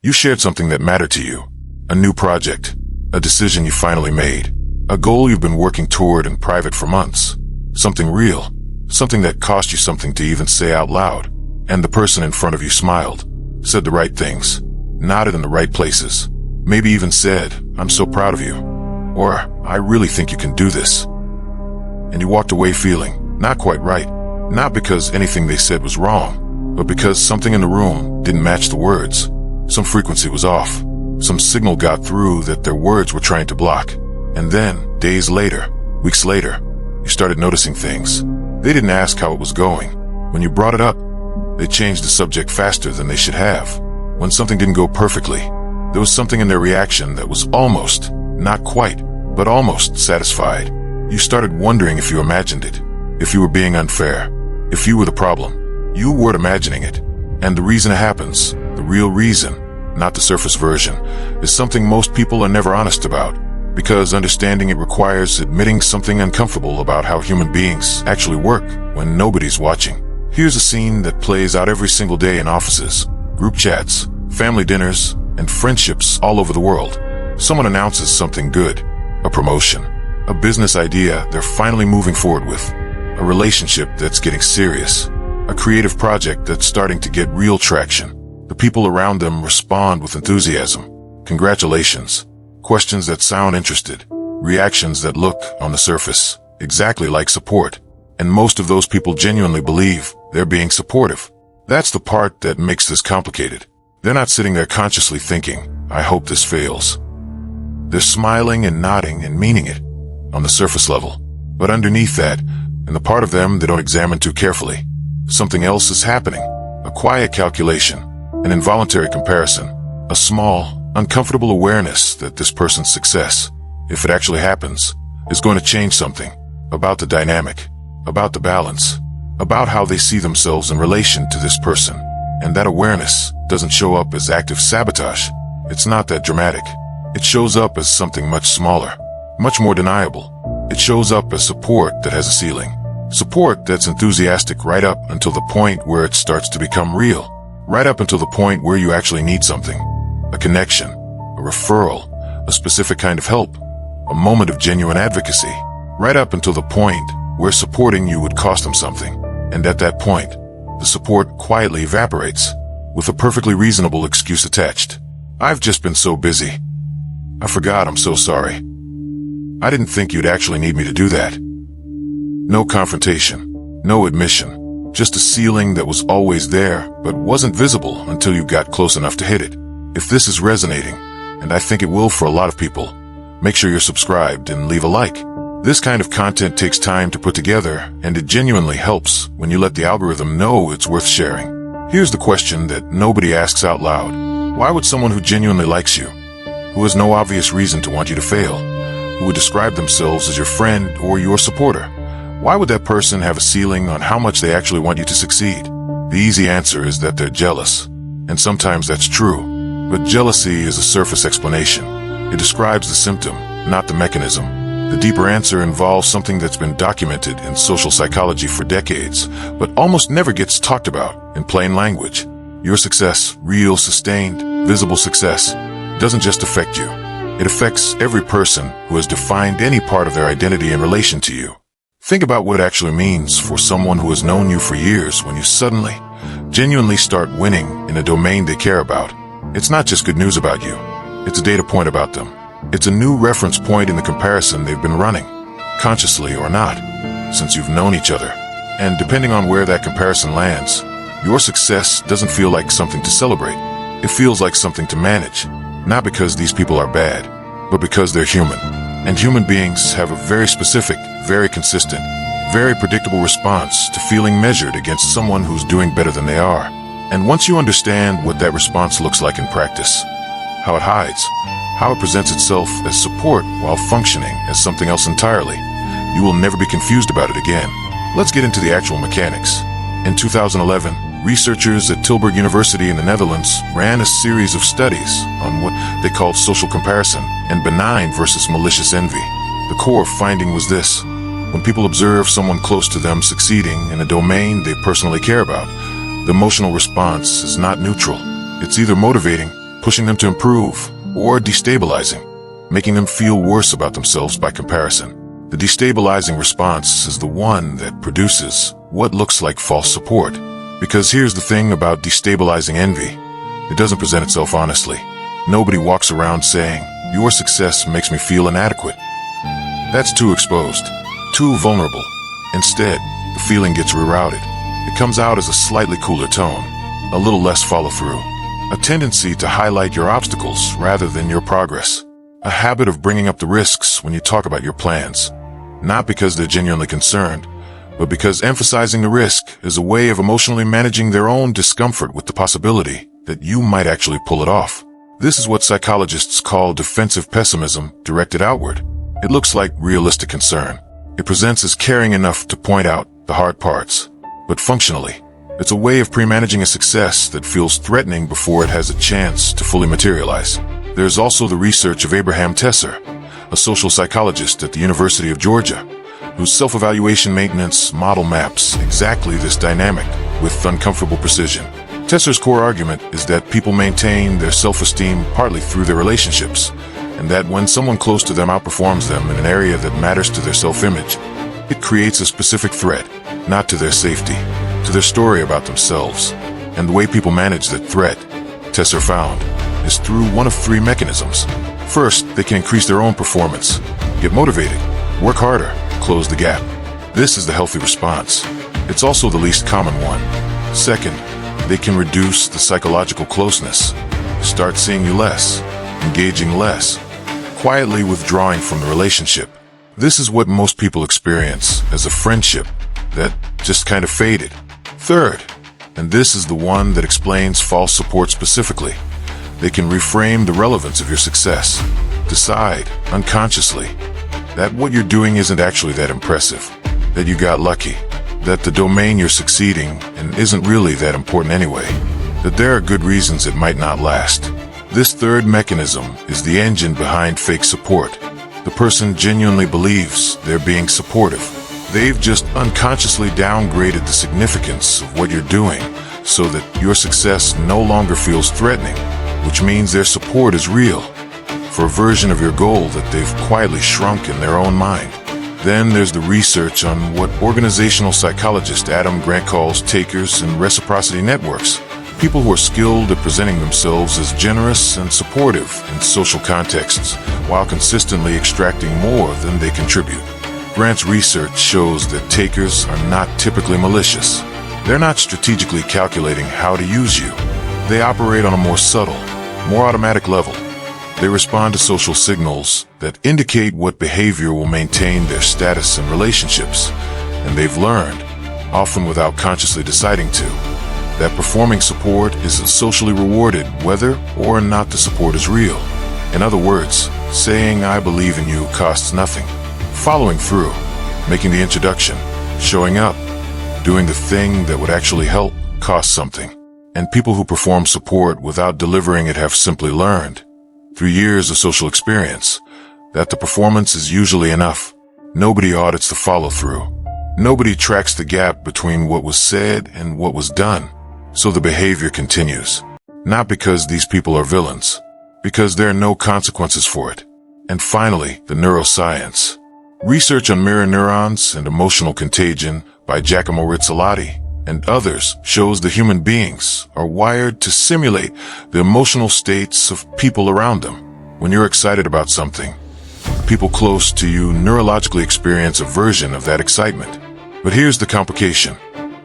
You shared something that mattered to you. A new project. A decision you finally made. A goal you've been working toward in private for months. Something real. Something that cost you something to even say out loud. And the person in front of you smiled. Said the right things. Nodded in the right places. Maybe even said, "I'm so proud of you." Or, "I really think you can do this." And you walked away feeling not quite right. Not because anything they said was wrong, but because something in the room didn't match the words. Some frequency was off. Some signal got through that their words were trying to block. And then, days later, weeks later, you started noticing things. They didn't ask how it was going. When you brought it up, they changed the subject faster than they should have. When something didn't go perfectly, there was something in their reaction that was almost, not quite, but almost satisfied. You started wondering if you imagined it, if you were being unfair, if you were the problem. You weren't imagining it. And the reason it happens, the real reason, not the surface version, is something most people are never honest about. Because understanding it requires admitting something uncomfortable about how human beings actually work when nobody's watching. Here's a scene that plays out every single day in offices, group chats, family dinners, and friendships all over the world. Someone announces something good, a promotion, a business idea they're finally moving forward with, a relationship that's getting serious, a creative project that's starting to get real traction. The people around them respond with enthusiasm. Congratulations. Questions that sound interested. Reactions that look, on the surface, exactly like support. And most of those people genuinely believe they're being supportive. That's the part that makes this complicated. They're not sitting there consciously thinking, "I hope this fails." They're smiling and nodding and meaning it, on the surface level. But underneath that, in the part of them they don't examine too carefully, something else is happening. A quiet calculation, an involuntary comparison, a small, uncomfortable awareness that this person's success, if it actually happens, is going to change something about the dynamic, about the balance, about how they see themselves in relation to this person. And that awareness doesn't show up as active sabotage. It's not that dramatic. It shows up as something much smaller, much more deniable. It shows up as support that has a ceiling. Support that's enthusiastic right up until the point where it starts to become real. Right up until the point where you actually need something. A connection, a referral, a specific kind of help, a moment of genuine advocacy. Right up until the point where supporting you would cost them something. And at that point, the support quietly evaporates, with a perfectly reasonable excuse attached. "I've just been so busy. I forgot, I'm so sorry. I didn't think you'd actually need me to do that." No confrontation, no admission, just a ceiling that was always there but wasn't visible until you got close enough to hit it. If this is resonating, and I think it will for a lot of people, make sure you're subscribed and leave a like. This kind of content takes time to put together, and it genuinely helps when you let the algorithm know it's worth sharing. Here's the question that nobody asks out loud. Why would someone who genuinely likes you, who has no obvious reason to want you to fail, who would describe themselves as your friend or your supporter, why would that person have a ceiling on how much they actually want you to succeed? The easy answer is that they're jealous. And sometimes that's true. But jealousy is a surface explanation. It describes the symptom, not the mechanism. The deeper answer involves something that's been documented in social psychology for decades, but almost never gets talked about in plain language. Your success, real, sustained, visible success, doesn't just affect you. It affects every person who has defined any part of their identity in relation to you. Think about what it actually means for someone who has known you for years when you suddenly, genuinely start winning in a domain they care about. It's not just good news about you. It's a data point about them. It's a new reference point in the comparison they've been running, consciously or not, since you've known each other. And depending on where that comparison lands, your success doesn't feel like something to celebrate. It feels like something to manage. Not because these people are bad, but because they're human. And human beings have a very specific, very consistent, very predictable response to feeling measured against someone who's doing better than they are. And once you understand what that response looks like in practice, how it hides, how it presents itself as support while functioning as something else entirely, you will never be confused about it again. Let's get into the actual mechanics. In 2011, researchers at Tilburg University in the Netherlands ran a series of studies on what they called social comparison and benign versus malicious envy. The core finding was this: when people observe someone close to them succeeding in a domain they personally care about, the emotional response is not neutral. It's either motivating, pushing them to improve, or destabilizing, making them feel worse about themselves by comparison. The destabilizing response is the one that produces what looks like false support. Because here's the thing about destabilizing envy. It doesn't present itself honestly. Nobody walks around saying, "Your success makes me feel inadequate." That's too exposed, too vulnerable. Instead, the feeling gets rerouted. It comes out as a slightly cooler tone, a little less follow-through, a tendency to highlight your obstacles rather than your progress, a habit of bringing up the risks when you talk about your plans, not because they're genuinely concerned, but because emphasizing the risk is a way of emotionally managing their own discomfort with the possibility that you might actually pull it off. This is what psychologists call defensive pessimism directed outward. It looks like realistic concern. It presents as caring enough to point out the hard parts. But functionally, it's a way of pre-managing a success that feels threatening before it has a chance to fully materialize. There's also the research of Abraham Tesser, a social psychologist at the University of Georgia, whose self-evaluation maintenance model maps exactly this dynamic with uncomfortable precision. Tesser's core argument is that people maintain their self-esteem partly through their relationships, and that when someone close to them outperforms them in an area that matters to their self-image, it creates a specific threat, not to their safety, to their story about themselves. And the way people manage that threat, Tesser found, is through one of three mechanisms. First, they can increase their own performance, get motivated, work harder, close the gap. This is the healthy response. It's also the least common one. Second, they can reduce the psychological closeness, start seeing you less, engaging less, quietly withdrawing from the relationship. This is what most people experience as a friendship that just kind of faded. Third, and this is the one that explains false support specifically, they can reframe the relevance of your success, decide, unconsciously, that what you're doing isn't actually that impressive, that you got lucky, that the domain you're succeeding in isn't really that important anyway, that there are good reasons it might not last. This third mechanism is the engine behind fake support. The person genuinely believes they're being supportive. They've just unconsciously downgraded the significance of what you're doing so that your success no longer feels threatening, which means their support is real, for a version of your goal that they've quietly shrunk in their own mind. Then there's the research on what organizational psychologist Adam Grant calls takers and reciprocity networks, people who are skilled at presenting themselves as generous and supportive in social contexts, while consistently extracting more than they contribute. Grant's research shows that takers are not typically malicious. They're not strategically calculating how to use you. They operate on a more subtle, more automatic level. They respond to social signals that indicate what behavior will maintain their status in relationships, and they've learned, often without consciously deciding to, that performing support is socially rewarded whether or not the support is real. In other words, saying "I believe in you" costs nothing. Following through, making the introduction, showing up, doing the thing that would actually help costs something. And people who perform support without delivering it have simply learned, through years of social experience, that the performance is usually enough. Nobody audits the follow-through. Nobody tracks the gap between what was said and what was done. So the behavior continues. Not because these people are villains, because there are no consequences for it. And finally, the neuroscience. Research on mirror neurons and emotional contagion by Giacomo Rizzolatti and others shows that human beings are wired to simulate the emotional states of people around them. When you're excited about something, people close to you neurologically experience a version of that excitement. But here's the complication.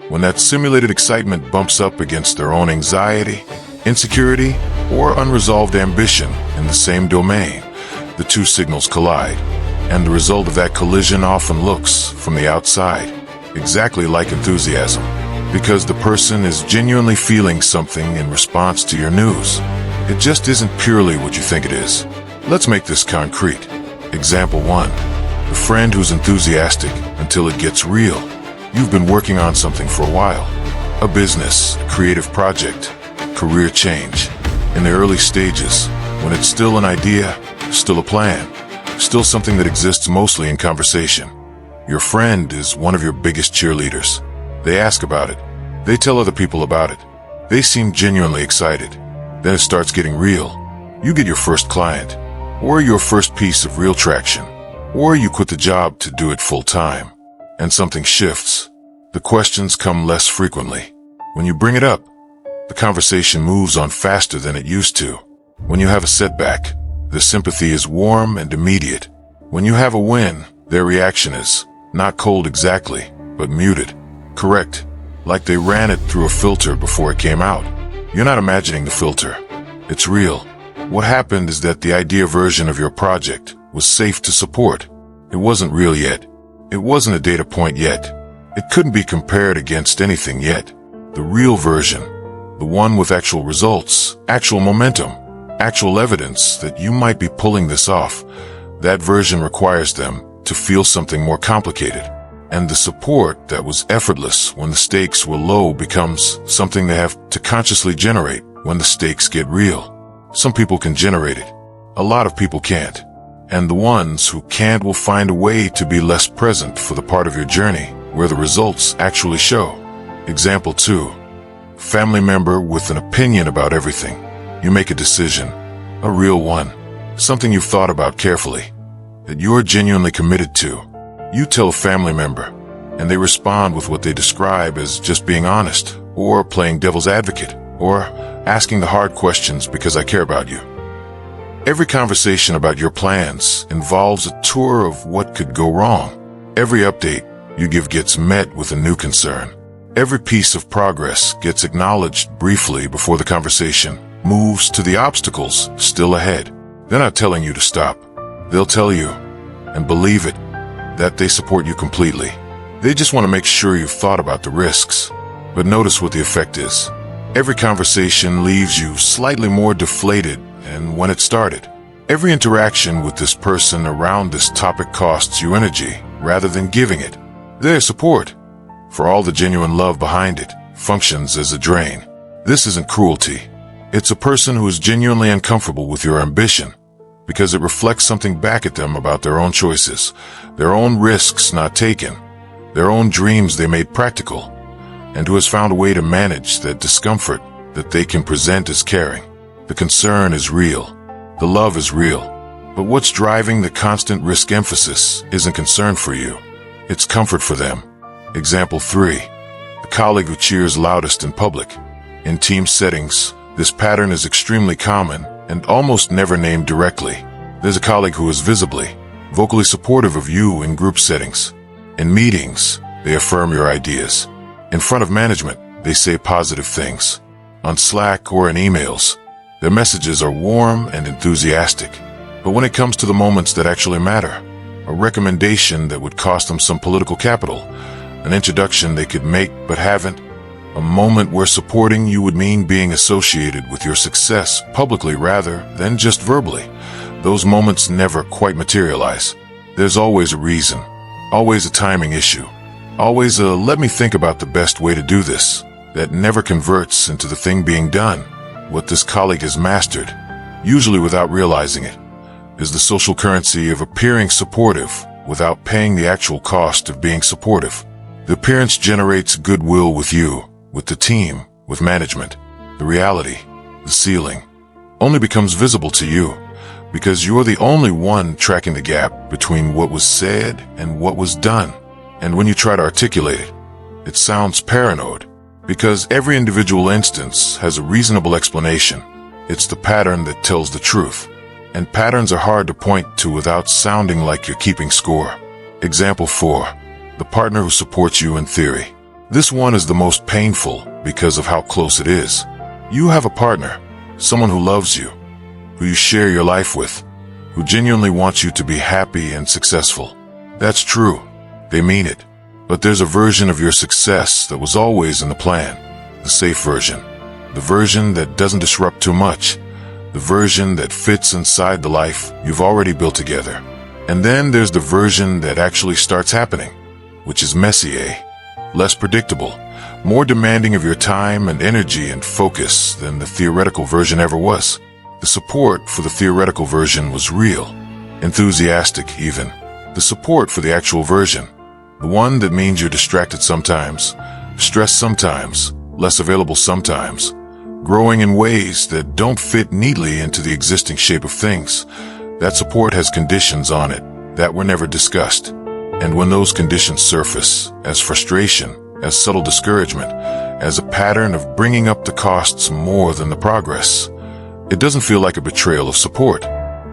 When that simulated excitement bumps up against their own anxiety, insecurity, or unresolved ambition in the same domain, the two signals collide. And the result of that collision often looks, from the outside, exactly like enthusiasm. Because the person is genuinely feeling something in response to your news. It just isn't purely what you think it is. Let's make this concrete. Example 1. The friend who's enthusiastic until it gets real. You've been working on something for a while. A business, a creative project, career change. In the early stages, when it's still an idea, still a plan, still something that exists mostly in conversation. Your friend is one of your biggest cheerleaders. They ask about it. They tell other people about it. They seem genuinely excited. Then it starts getting real. You get your first client, or your first piece of real traction, or you quit the job to do it full time. And something shifts. The questions come less frequently. When you bring it up, the conversation moves on faster than it used to. When you have a setback, the sympathy is warm and immediate. When you have a win, their reaction is not cold exactly, but muted. Correct. Like they ran it through a filter before it came out. You're not imagining the filter. It's real. What happened is that the idea version of your project was safe to support. It wasn't real yet. It wasn't a data point yet. It couldn't be compared against anything yet. The real version, the one with actual results, actual momentum, actual evidence that you might be pulling this off, that version requires them to feel something more complicated. And the support that was effortless when the stakes were low becomes something they have to consciously generate when the stakes get real. Some people can generate it. A lot of people can't. And the ones who can't will find a way to be less present for the part of your journey where the results actually show. Example 2. Family member with an opinion about everything. You make a decision, a real one, something you've thought about carefully, that you're genuinely committed to. You tell a family member, and they respond with what they describe as just being honest, or playing devil's advocate, or asking the hard questions because I care about you. Every conversation about your plans involves a tour of what could go wrong. Every update you give gets met with a new concern. Every piece of progress gets acknowledged briefly before the conversation moves to the obstacles still ahead. They're not telling you to stop. They'll tell you, and believe it, that they support you completely. They just want to make sure you've thought about the risks. But notice what the effect is. Every conversation leaves you slightly more deflated than when it started. Every interaction with this person around this topic costs you energy rather than giving it. Their support, for all the genuine love behind it, functions as a drain. This isn't cruelty. It's a person who is genuinely uncomfortable with your ambition because it reflects something back at them about their own choices, their own risks not taken, their own dreams they made practical, and who has found a way to manage that discomfort that they can present as caring. The concern is real. The love is real. But what's driving the constant risk emphasis isn't concern for you. It's comfort for them. Example 3. The colleague who cheers loudest in public. In team settings, this pattern is extremely common and almost never named directly. There's a colleague who is visibly, vocally supportive of you in group settings. In meetings, they affirm your ideas. In front of management, they say positive things. On Slack or in emails, their messages are warm and enthusiastic. But when it comes to the moments that actually matter, a recommendation that would cost them some political capital, an introduction they could make but haven't, a moment where supporting you would mean being associated with your success publicly rather than just verbally, those moments never quite materialize. There's always a reason, always a timing issue, always a let me think about the best way to do this, that never converts into the thing being done. What this colleague has mastered, usually without realizing it, is the social currency of appearing supportive without paying the actual cost of being supportive. The appearance generates goodwill with you, with the team, with management. The reality, the ceiling, only becomes visible to you because you're the only one tracking the gap between what was said and what was done. And when you try to articulate it, it sounds paranoid because every individual instance has a reasonable explanation. It's the pattern that tells the truth. And patterns are hard to point to without sounding like you're keeping score. Example 4. The partner who supports you in theory. This one is the most painful because of how close it is. You have a partner, someone who loves you, who you share your life with, who genuinely wants you to be happy and successful. That's true. They mean it. But there's a version of your success that was always in the plan. The safe version. The version that doesn't disrupt too much. The version that fits inside the life you've already built together. And then there's the version that actually starts happening, which is messy, less predictable, more demanding of your time and energy and focus than the theoretical version ever was. The support for the theoretical version was real, enthusiastic even. The support for the actual version, the one that means you're distracted sometimes, stressed sometimes, less available sometimes, growing in ways that don't fit neatly into the existing shape of things. That support has conditions on it that were never discussed. And when those conditions surface as frustration, as subtle discouragement, as a pattern of bringing up the costs more than the progress, it doesn't feel like a betrayal of support.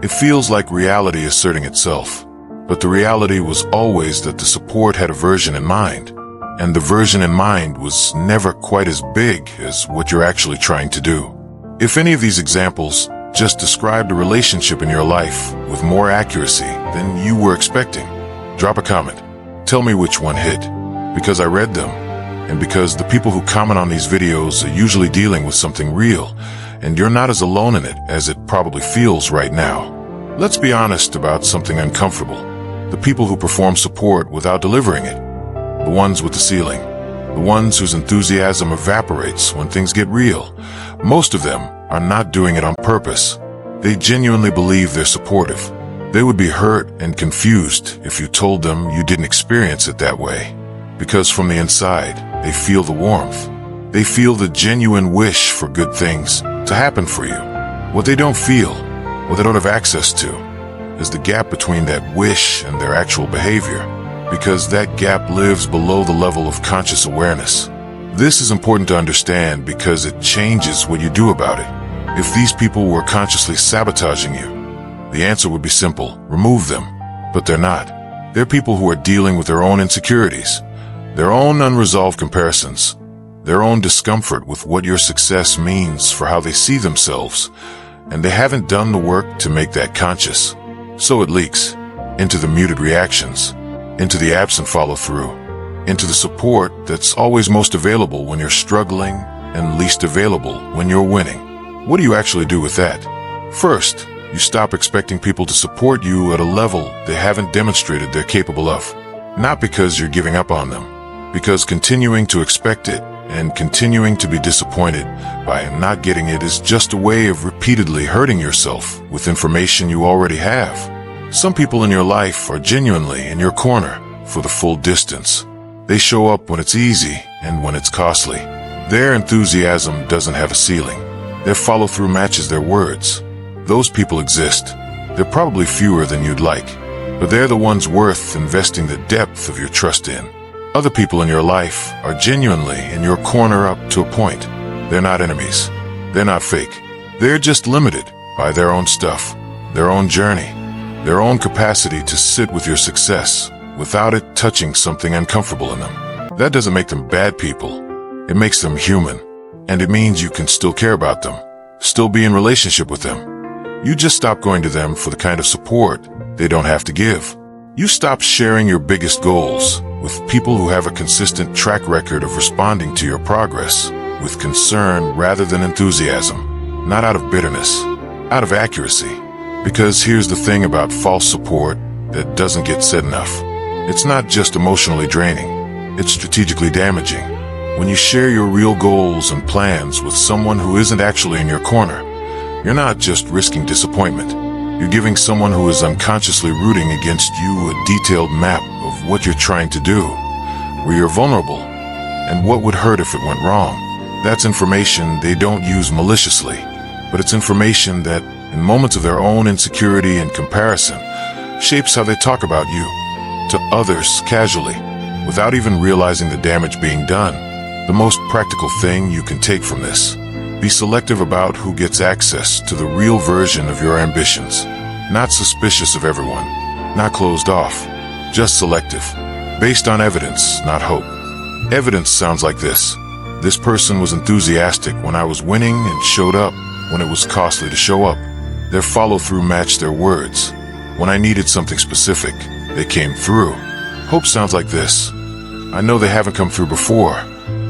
It feels like reality asserting itself. But the reality was always that the support had a version in mind. And the version in mind was never quite as big as what you're actually trying to do. If any of these examples just described a relationship in your life with more accuracy than you were expecting, drop a comment. Tell me which one hit. Because I read them, and because the people who comment on these videos are usually dealing with something real, and you're not as alone in it as it probably feels right now. Let's be honest about something uncomfortable. The people who perform support without delivering it. The ones with the ceiling. The ones whose enthusiasm evaporates when things get real. Most of them are not doing it on purpose. They genuinely believe they're supportive. They would be hurt and confused if you told them you didn't experience it that way. Because from the inside, they feel the warmth. They feel the genuine wish for good things to happen for you. What they don't feel, what they don't have access to, is the gap between that wish and their actual behavior. Because that gap lives below the level of conscious awareness. This is important to understand because it changes what you do about it. If these people were consciously sabotaging you, the answer would be simple: remove them. But they're not. They're people who are dealing with their own insecurities, their own unresolved comparisons, their own discomfort with what your success means for how they see themselves, and they haven't done the work to make that conscious. So it leaks into the muted reactions, into the absent follow-through, into the support that's always most available when you're struggling and least available when you're winning. What do you actually do with that? First, you stop expecting people to support you at a level they haven't demonstrated they're capable of. Not because you're giving up on them, because continuing to expect it and continuing to be disappointed by not getting it is just a way of repeatedly hurting yourself with information you already have. Some people in your life are genuinely in your corner for the full distance. They show up when it's easy and when it's costly. Their enthusiasm doesn't have a ceiling. Their follow-through matches their words. Those people exist. They're probably fewer than you'd like, but they're the ones worth investing the depth of your trust in. Other people in your life are genuinely in your corner up to a point. They're not enemies. They're not fake. They're just limited by their own stuff, their own journey, their own capacity to sit with your success without it touching something uncomfortable in them. That doesn't make them bad people. It makes them human, and it means you can still care about them, still be in relationship with them. You just stop going to them for the kind of support they don't have to give. You stop sharing your biggest goals with people who have a consistent track record of responding to your progress with concern rather than enthusiasm, not out of bitterness, out of accuracy. Because here's the thing about false support that doesn't get said enough. It's not just emotionally draining, it's strategically damaging. When you share your real goals and plans with someone who isn't actually in your corner, you're not just risking disappointment. You're giving someone who is unconsciously rooting against you a detailed map of what you're trying to do, where you're vulnerable, and what would hurt if it went wrong. That's information they don't use maliciously, but it's information that, in moments of their own insecurity and comparison, shapes how they talk about you to others casually, without even realizing the damage being done. The most practical thing you can take from this: be selective about who gets access to the real version of your ambitions. Not suspicious of everyone, not closed off, just selective, based on evidence, not hope. Evidence sounds like this: this person was enthusiastic when I was winning and showed up when it was costly to show up. Their follow-through matched their words. When I needed something specific, they came through. Hope sounds like this: I know they haven't come through before,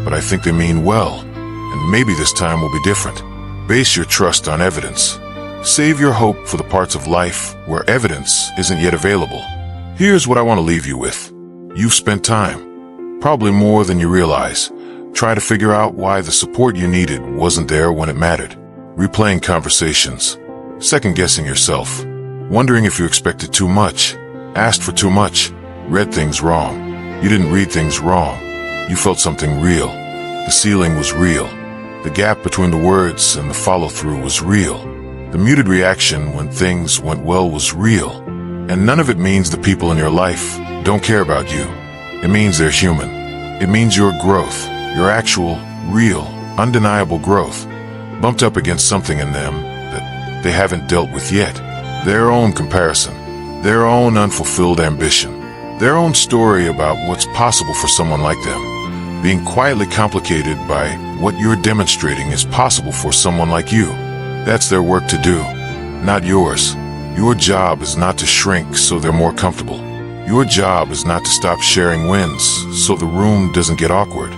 but I think they mean well, and maybe this time will be different. Base your trust on evidence. Save your hope for the parts of life where evidence isn't yet available. Here's what I want to leave you with. You've spent time, probably more than you realize, trying to figure out why the support you needed wasn't there when it mattered. Replaying conversations, second-guessing yourself, wondering if you expected too much, asked for too much, read things wrong. You didn't read things wrong. You felt something real. The ceiling was real. The gap between the words and the follow-through was real. The muted reaction when things went well was real. And none of it means the people in your life don't care about you. It means they're human. It means your growth, your actual, real, undeniable growth, bumped up against something in them that they haven't dealt with yet. Their own comparison, their own unfulfilled ambition, their own story about what's possible for someone like them, being quietly complicated by what you're demonstrating is possible for someone like you. That's their work to do, not yours. Your job is not to shrink so they're more comfortable. Your job is not to stop sharing wins so the room doesn't get awkward.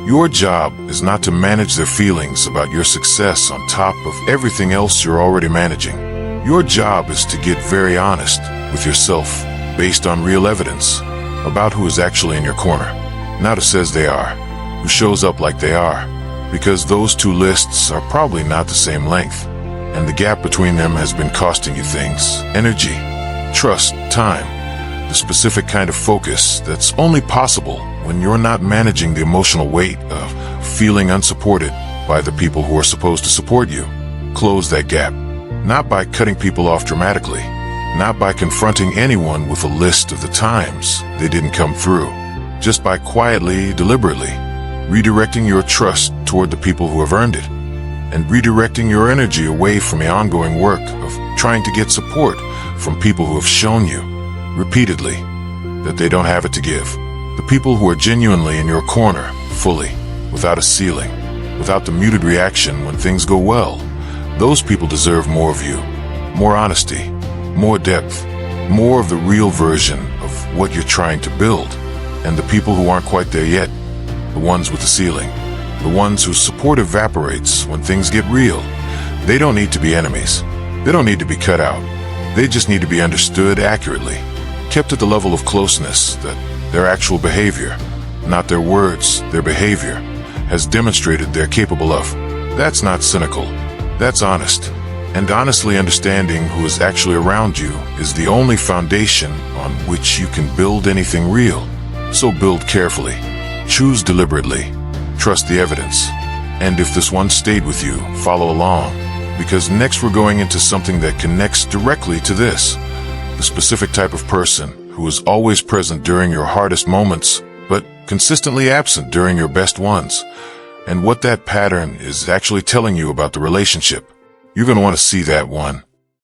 Your job is not to manage their feelings about your success on top of everything else you're already managing. Your job is to get very honest with yourself based on real evidence about who is actually in your corner, not who says they are, who shows up like they are, because those two lists are probably not the same length, and the gap between them has been costing you things: energy, trust, time. The specific kind of focus that's only possible when you're not managing the emotional weight of feeling unsupported by the people who are supposed to support you. Close that gap, not by cutting people off dramatically, not by confronting anyone with a list of the times they didn't come through, just by quietly, deliberately redirecting your trust toward the people who have earned it, and redirecting your energy away from the ongoing work of trying to get support from people who have shown you repeatedly that they don't have it to give. The people who are genuinely in your corner, fully, without a ceiling, without the muted reaction when things go well, those people deserve more of you, more honesty, more depth, more of the real version of what you're trying to build. And the people who aren't quite there yet, the ones with the ceiling, the ones whose support evaporates when things get real, they don't need to be enemies. They don't need to be cut out. They just need to be understood accurately, kept at the level of closeness that their actual behavior, not their words, their behavior, has demonstrated they're capable of. That's not cynical. That's honest. And honestly understanding who is actually around you is the only foundation on which you can build anything real. So build carefully. Choose deliberately. Trust the evidence. And if this one stayed with you, follow along. Because next we're going into something that connects directly to this. The specific type of person who is always present during your hardest moments, but consistently absent during your best ones. And what that pattern is actually telling you about the relationship. You're going to want to see that one.